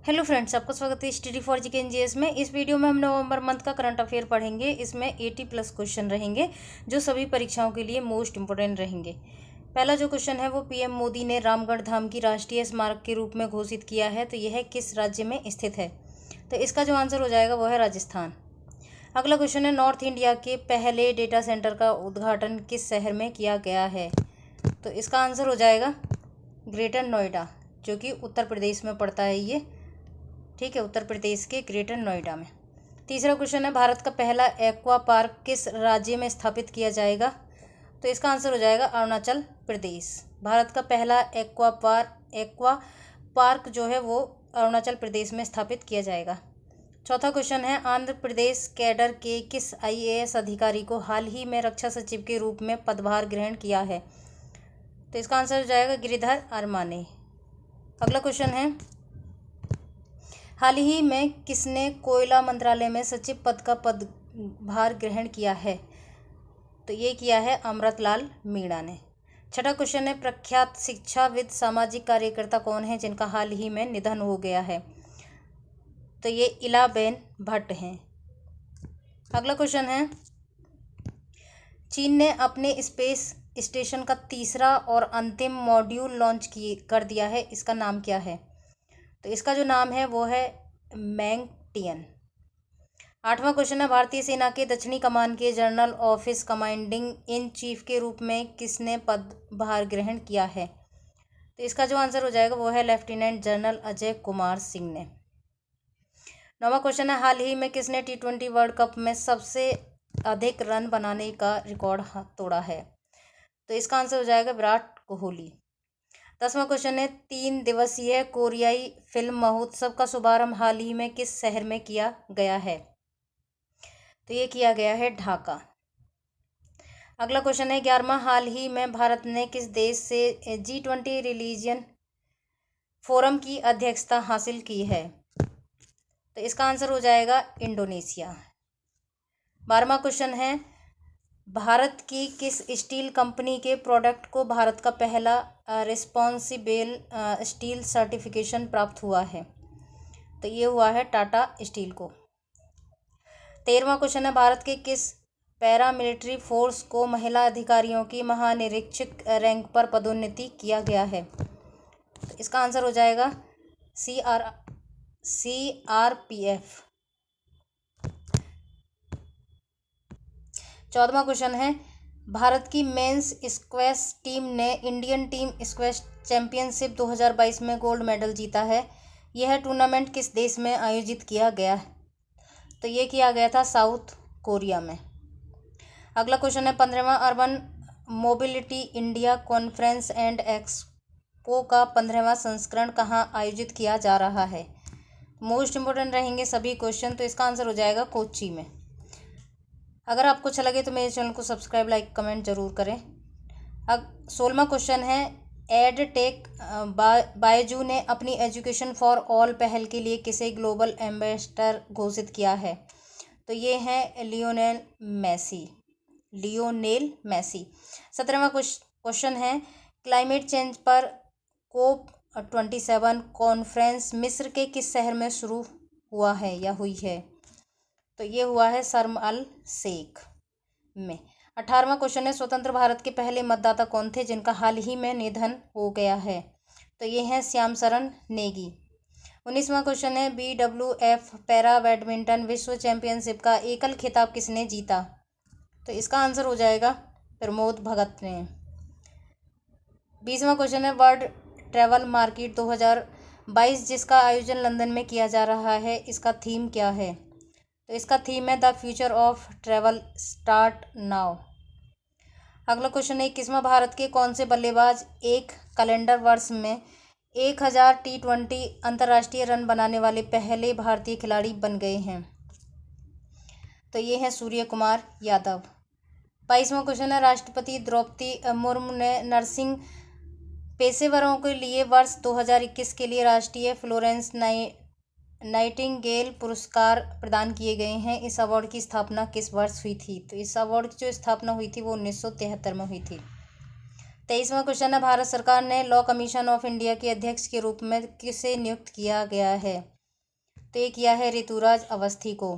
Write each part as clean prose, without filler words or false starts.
Hello friends, आपका स्वागत है स्टडी फॉर जीके एनजीएस में। इस वीडियो में हम नवंबर मंथ का करंट अफेयर पढ़ेंगे। इसमें 80+ क्वेश्चन रहेंगे जो सभी परीक्षाओं के लिए मोस्ट इंपोर्टेंट रहेंगे। पहला जो क्वेश्चन है वो पीएम मोदी ने रामगढ़ धाम की राष्ट्रीय स्मारक के रूप में घोषित किया है, तो यह किस राज्य में स्थित है? तो इसका जो आंसर हो जाएगा वो है राजस्थान। अगला क्वेश्चन है नॉर्थ इंडिया के पहले डेटा सेंटर का उद्घाटन किस शहर में किया गया है? तो इसका आंसर हो जाएगा ग्रेटर नोएडा, जो कि उत्तर प्रदेश में पड़ता है ये। ठीक है, उत्तर प्रदेश के ग्रेटर नोएडा में। तीसरा क्वेश्चन है भारत का पहला एक्वा पार्क किस राज्य में स्थापित किया जाएगा? तो इसका आंसर हो जाएगा अरुणाचल प्रदेश। भारत का पहला एक्वा पार्क जो है वो अरुणाचल प्रदेश में स्थापित किया जाएगा। चौथा क्वेश्चन है आंध्र प्रदेश कैडर के किस आईएएस अधिकारी को हाल ही में रक्षा सचिव के रूप में पदभार ग्रहण किया है? तो इसका आंसर हो जाएगा गिरिधर अरमाने। अगला क्वेश्चन है हाल ही में किसने कोयला मंत्रालय में सचिव पद का पदभार ग्रहण किया है? तो ये किया है अमृतलाल मीणा ने। छठा क्वेश्चन है प्रख्यात शिक्षाविद सामाजिक कार्यकर्ता कौन है जिनका हाल ही में निधन हो गया है? तो ये इलाबेन भट्ट हैं। अगला क्वेश्चन है चीन ने अपने स्पेस स्टेशन का तीसरा और अंतिम मॉड्यूल लॉन्च कर दिया है, इसका नाम क्या है? तो इसका जो नाम है वो है मैंगटियन। आठवां क्वेश्चन है भारतीय सेना के दक्षिणी कमान के general office commanding in chief के रूप में किसने पदभार ग्रहण किया है? तो इसका जो आंसर हो जाएगा वो है लेफ्टिनेंट जनरल अजय कुमार सिंह ने। नौवां क्वेश्चन है हाल ही में किसने T20 वर्ल्ड कप में सबसे अधिक रन बनाने का रिकॉर्ड तोड़ा है? तो इसका आंसर हो जाएगा विराट कोहली। 10वां क्वेश्चन है 3 दिवसीय कोरियाई फिल्म महोत्सव का शुभारंभ हाल ही में किस शहर में किया गया है? तो ये किया गया है ढाका। अगला क्वेश्चन है 11वां हाल ही में भारत ने किस देश से G20 रिलीजन फोरम की अध्यक्षता हासिल की है? तो इसका आंसर हो जाएगा इंडोनेशिया। 12वां क्वेश्चन है भारत की किस स्टील कंपनी के प्रोडक्ट को भारत का पहला रिस्पॉन्सिबल स्टील सर्टिफिकेशन प्राप्त हुआ है? तो ये हुआ है टाटा स्टील को। 13वां क्वेश्चन है भारत के किस पैरामिलिट्री फोर्स को महिला अधिकारियों की महानिरीक्षक रैंक पर पदोन्नति किया गया है? तो इसका आंसर हो जाएगा CRPF। 14वां क्वेश्चन है भारत की मेंस स्क्वैश टीम ने इंडियन टीम स्क्वैश चैंपियनशिप 2022 में गोल्ड मेडल जीता है। यह टूर्नामेंट किस देश में आयोजित किया गया है? तो ये किया गया था साउथ कोरिया में। अगला क्वेश्चन है 15वां urban mobility India conference and expo का 15वां संस्करण कहाँ आयोजित किया जा रहा है? मोस्ट इंपोर्टेंट रहेंगे सभी क्वेश्चन, तो इसका आंसर हो जाएगा कोच्चि में। अगर आपको अच्छा लगे तो मेरे चैनल को सब्सक्राइब लाइक कमेंट जरूर करें। अब 16वां क्वेश्चन है एड टेक बायजू ने अपनी एजुकेशन फॉर ऑल पहल के लिए किसे ग्लोबल एम्बेसडर घोषित किया है? तो ये है लियोनेल मैसी। 17वां क्वेश्चन है क्लाइमेट चेंज पर COP27 कॉन्फ्रेंस मिस्र के किस शहर में शुरू हुआ है या हुई है? तो ये हुआ है शर्म अल शेख में। 18वां क्वेश्चन है स्वतंत्र भारत के पहले मतदाता कौन थे जिनका हाल ही में निधन हो गया है? तो ये हैं श्याम शरण नेगी। 19वां क्वेश्चन है BWF पैरा बैडमिंटन विश्व चैंपियनशिप का एकल खिताब किसने जीता? तो इसका आंसर हो जाएगा प्रमोद भगत ने। 20वां क्वेश्चन है वर्ल्ड ट्रैवल मार्केट 2022 जिसका आयोजन लंदन में किया जा रहा है, इसका थीम क्या है? तो इसका थीम है the future of travel start now. अगला क्वेश्चन है 21वां भारत के कौन से बल्लेबाज एक कैलेंडर वर्ष में 1000 T20 अंतर्राष्ट्रीय रन बनाने वाले पहले भारतीय खिलाड़ी बन गए हैं? तो ये है सूर्य कुमार यादव। 22वां क्वेश्चन है राष्ट्रपति द्रौपदी मुर्मू ने नर्सिंग पेशेवरों के लिए वर्ष 2021 के लिए राष्ट्रीय फ्लोरेंस नाइटिंगेल पुरस्कार प्रदान किए गए हैं। इस अवार्ड की स्थापना किस वर्ष हुई थी? तो इस अवार्ड की जो स्थापना हुई थी वो 1973 में हुई थी। 23वां क्वेश्चन है, भारत सरकार ने लॉ कमीशन ऑफ इंडिया के अध्यक्ष के रूप में किसे नियुक्त किया गया है? तो ये किया है ऋतुराज अवस्थी को।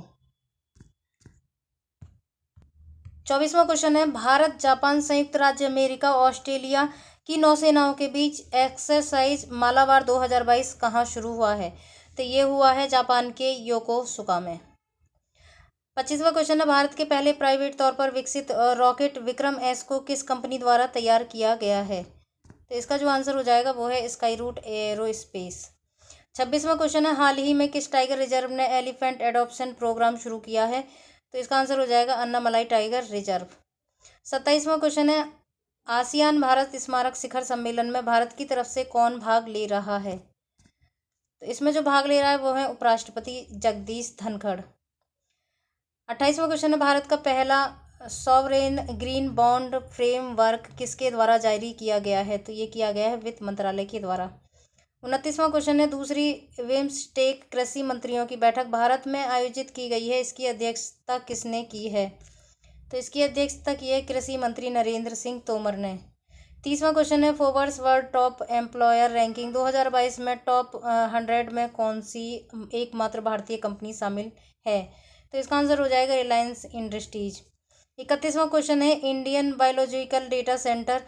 24वां क्वेश्चन है, भारत, जापान, संयुक्त राज्य अमेरिका, ऑस्ट्रेलिया की नौसेनाओं के बीच एक्सरसाइज मालाबार 2022 कहाँ शुरू हुआ है? तो ये हुआ है जापान के योकोसुका में। 25वां क्वेश्चन है, भारत के पहले प्राइवेट तौर पर विकसित रॉकेट विक्रम एस को किस कंपनी द्वारा तैयार किया गया है? तो इसका जो आंसर हो जाएगा वो है स्काई रूट एरोस्पेस। 26वां क्वेश्चन है, हाल ही में किस टाइगर रिजर्व ने एलिफेंट एडॉप्शन प्रोग्राम शुरू किया है? तो इसका आंसर हो जाएगा अन्नामलाई टाइगर रिजर्व। 27वां क्वेश्चन है, आसियान भारत स्मारक शिखर सम्मेलन में भारत की तरफ से कौन भाग ले रहा है? तो इसमें जो भाग ले रहा है वो है उपराष्ट्रपति जगदीश धनखड़। 28वां क्वेश्चन है, भारत का पहला सॉवरेन ग्रीन बॉन्ड फ्रेमवर्क किसके द्वारा जारी किया गया है? तो ये किया गया है वित्त मंत्रालय के द्वारा। 29वां क्वेश्चन है, दूसरी बिम्स्टेक कृषि मंत्रियों की बैठक भारत में आयोजित की गई है, इसकी अध्यक्षता किसने की है? तो इसकी अध्यक्षता की है कृषि मंत्री नरेंद्र सिंह तोमर ने। 30वां क्वेश्चन है, Forbes world top employer ranking 2022 में टॉप 100 में कौन सी एकमात्र भारतीय कंपनी शामिल है? तो इसका आंसर हो जाएगा रिलायंस इंडस्ट्रीज। 31वां क्वेश्चन है, इंडियन बायोलॉजिकल डेटा सेंटर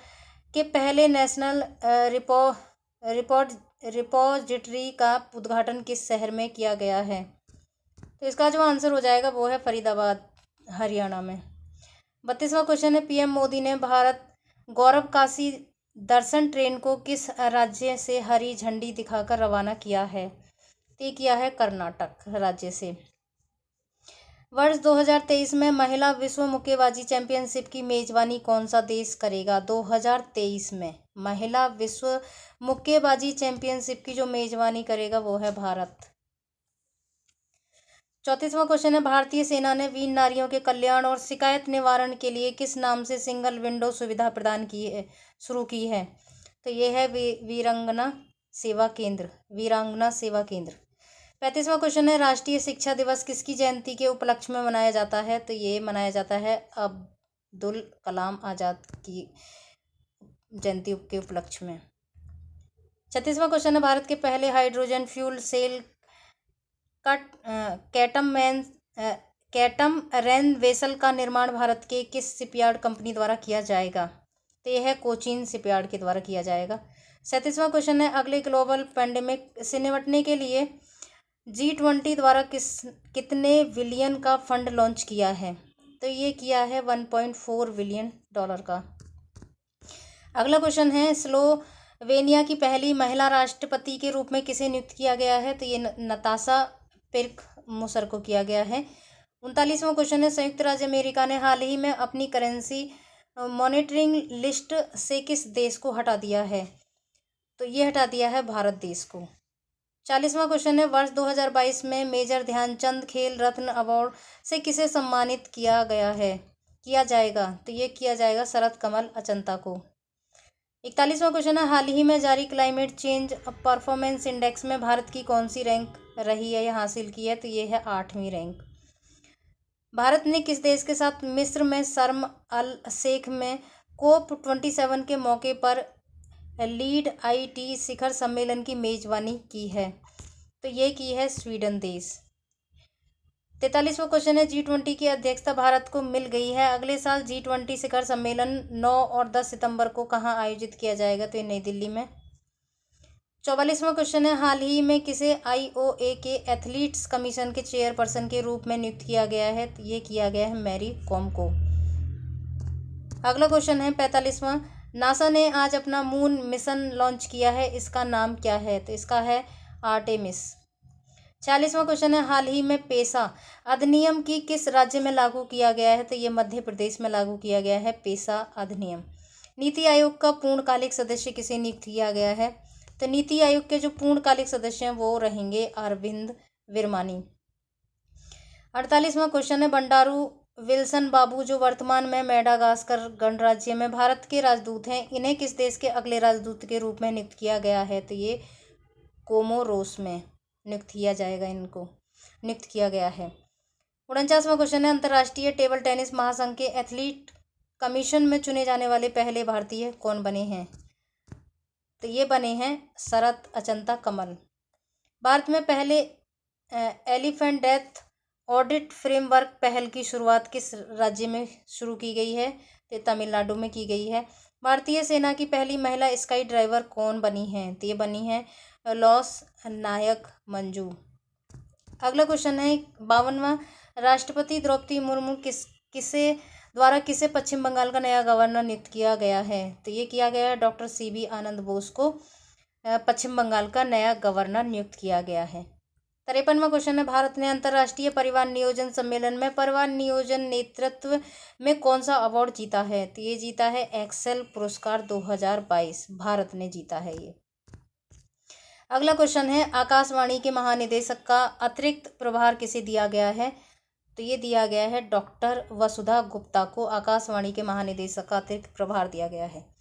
के पहले नेशनल रिपोजिटरी का उद्घाटन किस शहर में किया गया है? तो इसका जो आंसर हो जाएगा वो है फरीदाबाद, हरियाणा में। 32वां क्वेश्चन है, पीएम मोदी ने भारत गौरव काशी दर्शन ट्रेन को किस राज्य से हरी झंडी दिखाकर रवाना किया है? तो किया है कर्नाटक राज्य से। वर्ष 2023 में महिला विश्व मुक्केबाजी चैंपियनशिप की मेजबानी कौन सा देश करेगा? 2023 में महिला विश्व मुक्केबाजी चैंपियनशिप की जो मेजबानी करेगा वो है भारत। 34वां क्वेश्चन है, भारतीय सेना ने वीर नारियों के कल्याण और शिकायत निवारण के लिए किस नाम से सिंगल विंडो सुविधा प्रदान शुरू की है? तो ये है वीरांगना सेवा केंद्र। 35वां क्वेश्चन है, राष्ट्रीय शिक्षा दिवस किसकी जयंती के उपलक्ष्य में मनाया जाता है? तो ये मनाया जाता है अब्दुल कलाम आज़ाद की जयंती के उपलक्ष्य में। 36वां क्वेश्चन है, भारत के पहले हाइड्रोजन फ्यूल सेल कैटमरैन वेसल का निर्माण भारत के किस शिपयार्ड कंपनी द्वारा किया जाएगा? तो यह है कोचीन शिपयार्ड के द्वारा किया जाएगा। 37वां क्वेश्चन है, अगले ग्लोबल पैंडेमिक से निपटने के लिए G20 द्वारा कितने बिलियन का फंड लॉन्च किया है? तो ये किया है $1.4 बिलियन का। अगला क्वेश्चन है, स्लोवेनिया की पहली महिला राष्ट्रपति के रूप में किसे नियुक्त किया गया है? तो ये नताशा पिर्क-मुसर को किया गया है। 39वां क्वेश्चन है, संयुक्त राज्य अमेरिका ने हाल ही में अपनी करेंसी मॉनिटरिंग लिस्ट से किस देश को हटा दिया है? तो ये हटा दिया है भारत देश को। 40वां क्वेश्चन है, वर्ष 2022 में मेजर ध्यानचंद खेल रत्न अवार्ड से किसे सम्मानित किया जाएगा? तो ये किया जाएगा शरद कमल अचंता को। 41वां क्वेश्चन है, हाल ही में जारी क्लाइमेट चेंज परफॉर्मेंस इंडेक्स में भारत की कौन सी रैंक रही है या हासिल की है? तो ये है 8वीं रैंक। भारत ने किस देश के साथ मिस्र में शर्म अल शेख में COP27 के मौके पर लीड IT शिखर सम्मेलन की मेजबानी की है? तो ये की है स्वीडन देश। 43वां क्वेश्चन है, G20 की अध्यक्षता भारत को मिल गई है, अगले साल G20 शिखर सम्मेलन 9 और 10 सितंबर को कहाँ आयोजित किया जाएगा? तो ये नई दिल्ली में। 44वां क्वेश्चन है, हाल ही में किसे IOA के एथलीट्स कमीशन के चेयरपर्सन के रूप में नियुक्त किया गया है? तो ये किया गया है मैरी कॉम को। अगला क्वेश्चन है 45वां, नासा ने आज अपना मून मिशन लॉन्च किया है, इसका नाम क्या है? तो इसका है आर्टेमिस। 46वां क्वेश्चन है, हाल ही में पेसा अधिनियम की किस राज्य में लागू किया गया है? तो ये मध्य प्रदेश में लागू किया गया है पेसा अधिनियम। नीति आयोग का पूर्णकालिक सदस्य किसे नियुक्त किया गया है? तो नीति आयोग के जो पूर्णकालिक सदस्य हैं वो रहेंगे अरविंद विरमानी। 48वां क्वेश्चन है, बंडारू विल्सन बाबू जो वर्तमान में मेडागास्कर गणराज्य में भारत के राजदूत हैं, इन्हें किस देश के अगले राजदूत के रूप में नियुक्त किया गया है? तो ये कोमोरोस में नियुक्त किया जाएगा, इनको नियुक्त किया गया है। 49वां क्वेश्चन है, अंतर्राष्ट्रीय टेबल टेनिस महासंघ के एथलीट कमीशन में चुने जाने वाले पहले भारतीय कौन बने हैं? तो ये बने हैं शरत अचंता कमल। भारत में पहले एलिफेंट डेथ ऑडिट फ्रेमवर्क पहल की शुरुआत किस राज्य में शुरू की गई है? तो तमिलनाडु में की गई है। भारतीय सेना की पहली महिला स्काई ड्राइवर कौन बनी है? तो ये बनी है लॉस नायक मंजू। अगला क्वेश्चन है 52वां राष्ट्रपति द्रौपदी मुर्मू किसे पश्चिम बंगाल का नया गवर्नर नियुक्त किया गया है? तो ये किया गया है डॉक्टर CB आनंद बोस को पश्चिम बंगाल का नया गवर्नर नियुक्त किया गया है। 53वां क्वेश्चन है भारत ने अंतर्राष्ट्रीय परिवहन नियोजन सम्मेलन में परिवहन नियोजन नेतृत्व में कौन सा अवार्ड जीता है? तो ये जीता है एक्सेल पुरस्कार 2022, भारत ने जीता है ये। अगला क्वेश्चन है आकाशवाणी के महानिदेशक का अतिरिक्त प्रभार किसे दिया गया है? तो ये दिया गया है डॉक्टर वसुधा गुप्ता को आकाशवाणी के महानिदेशक का अतिरिक्त प्रभार दिया गया है।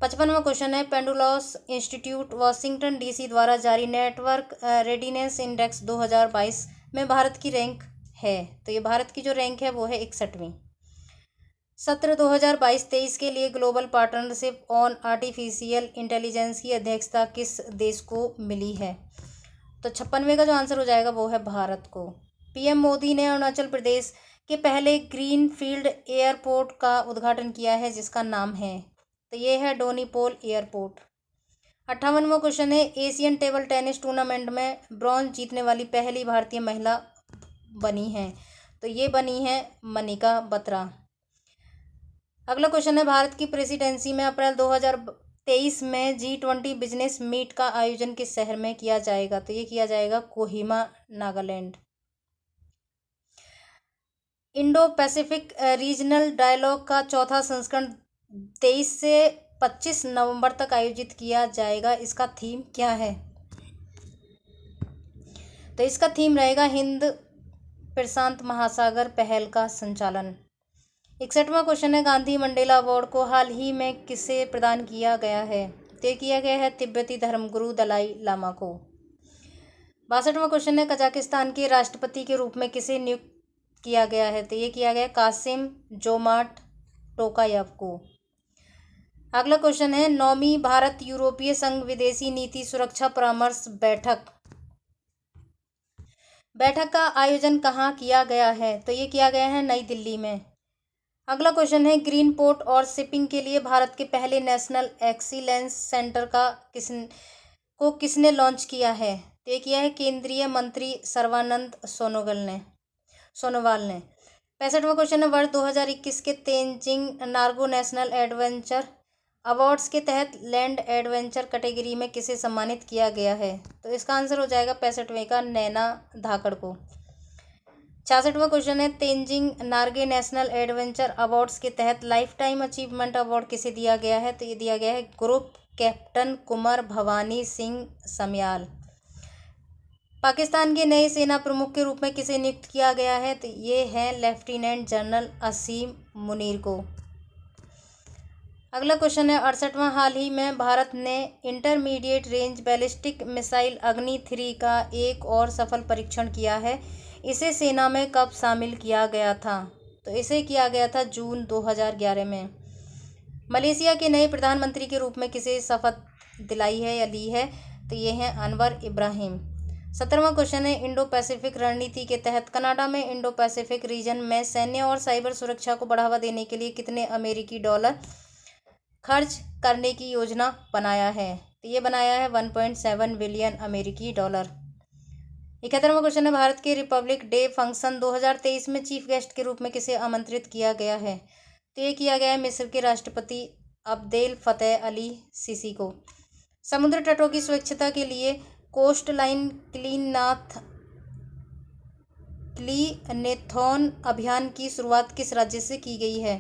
55वां क्वेश्चन है पेंडुलॉस इंस्टीट्यूट वाशिंगटन DC द्वारा जारी नेटवर्क रेडीनेस इंडेक्स 2022 में भारत की रैंक है। तो ये भारत की जो रैंक है वो है 61वीं। सत्र 2022-23 के लिए global partnership on artificial intelligence की अध्यक्षता किस देश को मिली है? तो 56वें का जो आंसर हो जाएगा वो है भारत को। PM मोदी ने अरुणाचल प्रदेश के पहले ग्रीन फील्ड एयरपोर्ट का उद्घाटन किया है जिसका नाम है, तो ये है डोनीपोल एयरपोर्ट। 58वां क्वेश्चन है एशियन टेबल टेनिस टूर्नामेंट में ब्रॉन्ज जीतने वाली पहली भारतीय महिला बनी है, तो ये बनी है मनिका बत्रा। अगला क्वेश्चन है भारत की प्रेसिडेंसी में अप्रैल 2023 में G20 बिजनेस मीट का आयोजन किस शहर में किया जाएगा? तो ये किया जाएगा Kohima, Nagaland. Indo Pacific regional dialogue का चौथा संस्करण 23 से 25 नवंबर तक आयोजित किया जाएगा। इसका थीम क्या है? तो इसका थीम रहेगा हिंद प्रशांत महासागर पहल का संचालन। 61वां क्वेश्चन है गांधी मंडेला अवार्ड को हाल ही में किसे प्रदान किया गया है? तो किया गया है तिब्बती धर्मगुरु दलाई लामा को। 62वां क्वेश्चन है कजाकिस्तान के राष्ट्रपति के रूप में किसे नियुक्त किया गया है? तो ये किया गया कासिम जोमार्ट टोकायव को। अगला क्वेश्चन है 9वीं भारत यूरोपीय संघ विदेशी नीति सुरक्षा परामर्श बैठक का आयोजन कहाँ किया गया है? तो ये किया गया है नई दिल्ली में। अगला क्वेश्चन है ग्रीन पोर्ट और शिपिंग के लिए भारत के पहले नेशनल एक्सीलेंस सेंटर को किसने लॉन्च किया है? तो ये किया है केंद्रीय मंत्री सर्बानंद सोनोवाल ने। 65वां क्वेश्चन है वर्ष 2021 के तेंजिंग नार्गो नेशनल एडवेंचर अवार्ड्स के तहत लैंड एडवेंचर कैटेगरी में किसे सम्मानित किया गया है? तो इसका आंसर हो जाएगा 65वें का नैना धाकड़ को। 66वां क्वेश्चन है Tenzing Norgay national adventure awards के तहत लाइफ टाइम अचीवमेंट अवार्ड किसे दिया गया है? तो ये दिया गया है ग्रुप कैप्टन कुंवर भवानी सिंह समयाल। पाकिस्तान के नए सेना प्रमुख के रूप में किसे नियुक्त किया गया है? तो ये है लेफ्टिनेंट जनरल असीम मुनीर को। अगला क्वेश्चन है 68वां हाल ही में भारत ने इंटरमीडिएट रेंज बैलिस्टिक मिसाइल अग्नि 3 का एक और सफल परीक्षण किया है। इसे सेना में कब शामिल किया गया था? तो इसे किया गया था जून 2011 में। मलेशिया के नए प्रधानमंत्री के रूप में किसे शपथ दिलाई है या ली है? तो ये हैं अनवर इब्राहिम। 17वां क्वेश्चन है इंडो पैसिफिक रणनीति के तहत कनाडा में इंडो पैसिफिक रीजन में सैन्य और साइबर सुरक्षा को बढ़ावा देने के लिए कितने अमेरिकी डॉलर खर्च करने की योजना बनाया है? तो ये बनाया है 1.7 बिलियन अमेरिकी डॉलर। 71वां क्वेश्चन है भारत के रिपब्लिक डे फंक्शन 2023 में चीफ गेस्ट के रूप में किसे आमंत्रित किया गया है? तो ये किया गया है मिस्र के राष्ट्रपति अब्देल फतेह अली सीसी को। समुद्र तटों की स्वच्छता के लिए कोस्ट लाइन क्लीनेथॉन अभियान की शुरुआत किस राज्य से की गई है?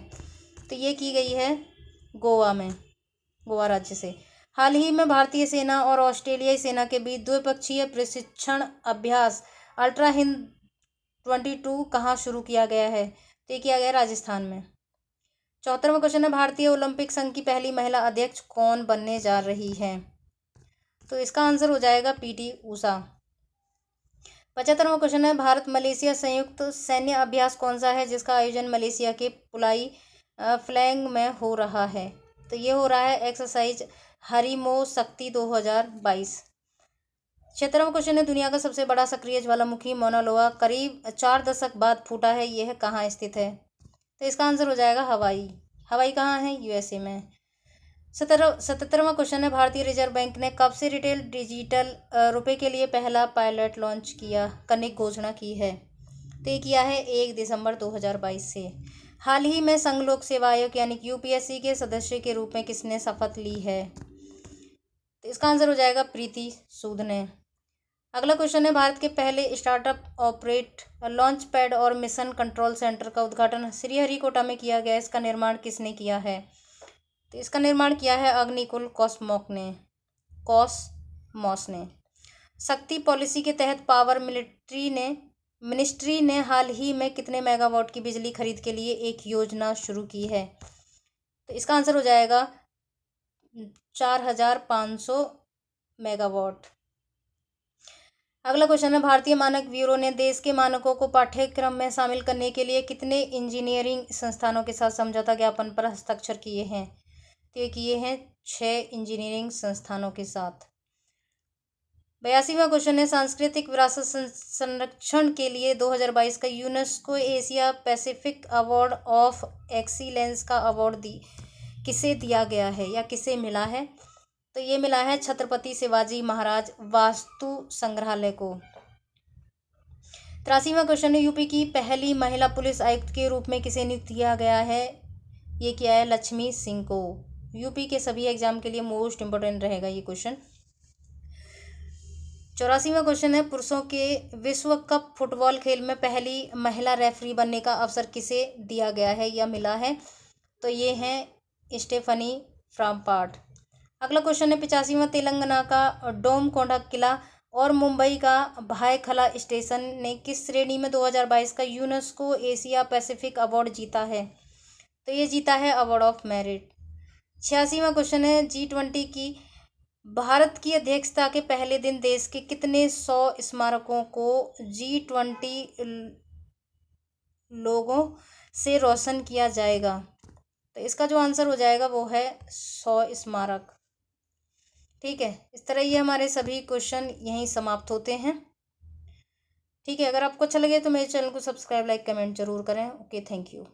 तो ये की गई है गोवा राज्य से। हाल ही में भारतीय सेना और ऑस्ट्रेलियाई सेना के बीच द्विपक्षीय प्रशिक्षण अभ्यास अल्ट्रा हिंद 22 कहाँ शुरू किया गया है? तो ये किया गया राजस्थान में। 74वां क्वेश्चन है भारतीय ओलंपिक संघ की पहली महिला अध्यक्ष कौन बनने जा रही है? तो इसका आंसर हो जाएगा PT ऊषा। 75वां क्वेश्चन है भारत मलेशिया संयुक्त सैन्य अभ्यास कौन सा है जिसका आयोजन मलेशिया के पुलाई फ्लैंग में हो रहा है? तो ये हो रहा है एक्सरसाइज हरिमो शक्ति 2022। 76वां क्वेश्चन है, दुनिया का सबसे बड़ा सक्रिय ज्वालामुखी मौना लोआ करीब 4 दशक बाद फूटा है, यह कहाँ स्थित है? तो इसका आंसर हो जाएगा हवाई। हवाई कहाँ है? यूएसए में। 77वां क्वेश्चन है, भारतीय रिजर्व बैंक ने कब से रिटेल डिजिटल रुपए के लिए पहला पायलट लॉन्च करने की घोषणा की है? तो ये किया है 1 दिसंबर 2022 से। हाल ही में संघ लोक सेवा आयोग यानी कि यूपीएससी के सदस्य के रूप में किसने शपथ ली है? तो इसका आंसर हो जाएगा प्रीति सूद ने। अगला क्वेश्चन है, भारत के पहले स्टार्टअप ऑपरेट लॉन्च पैड और मिशन कंट्रोल सेंटर का उद्घाटन श्रीहरिकोटा में किया गया, इसका निर्माण किसने किया है? तो इसका निर्माण किया है अग्निकुल कॉसमॉस ने। शक्ति पॉलिसी के तहत पावर मिनिस्ट्री ने हाल ही में कितने मेगावाट की बिजली खरीद के लिए एक योजना शुरू की है? तो इसका आंसर हो जाएगा 4500 मेगावाट। अगला क्वेश्चन है, भारतीय मानक ब्यूरो ने देश के मानकों को पाठ्यक्रम में शामिल करने के लिए कितने इंजीनियरिंग संस्थानों के साथ समझौता ज्ञापन पर हस्ताक्षर किए हैं? तो ये किए हैं 6 इंजीनियरिंग संस्थानों के साथ। 82वां क्वेश्चन है, सांस्कृतिक विरासत संरक्षण के लिए 2022 का UNESCO Asia Pacific award of excellence का अवार्ड किसे दिया गया है या किसे मिला है? तो ये मिला है छत्रपति शिवाजी महाराज वास्तु संग्रहालय को। 83वां क्वेश्चन है, यूपी की पहली महिला पुलिस आयुक्त के रूप में किसे नियुक्त किया गया है? ये किया है लक्ष्मी सिंह को। यूपी के सभी एग्जाम के लिए मोस्ट इंपोर्टेंट रहेगा ये क्वेश्चन। 84वां क्वेश्चन है, पुरुषों के विश्व कप फुटबॉल खेल में पहली महिला रेफरी बनने का अवसर किसे दिया गया है या मिला है? तो ये हैं स्टेफनी फ्राम्पार्ट। अगला क्वेश्चन है, 85वां तेलंगाना का डोम कोंडा किला और मुंबई का भायखला स्टेशन ने किस श्रेणी में 2022 का यूनेस्को एशिया पैसिफिक अवार्ड जीता है? तो ये जीता है अवार्ड ऑफ मेरिट। 86वां क्वेश्चन है, G20 की भारत की अध्यक्षता के पहले दिन देश के कितने 100 स्मारकों को G20 लोगों से रोशन किया जाएगा? तो इसका जो आंसर हो जाएगा वो है 100 स्मारक। ठीक है, इस तरह ये हमारे सभी क्वेश्चन यहीं समाप्त होते हैं। ठीक है, अगर आपको अच्छा लगे तो मेरे चैनल को सब्सक्राइब, लाइक, कमेंट जरूर करें। Okay, thank you.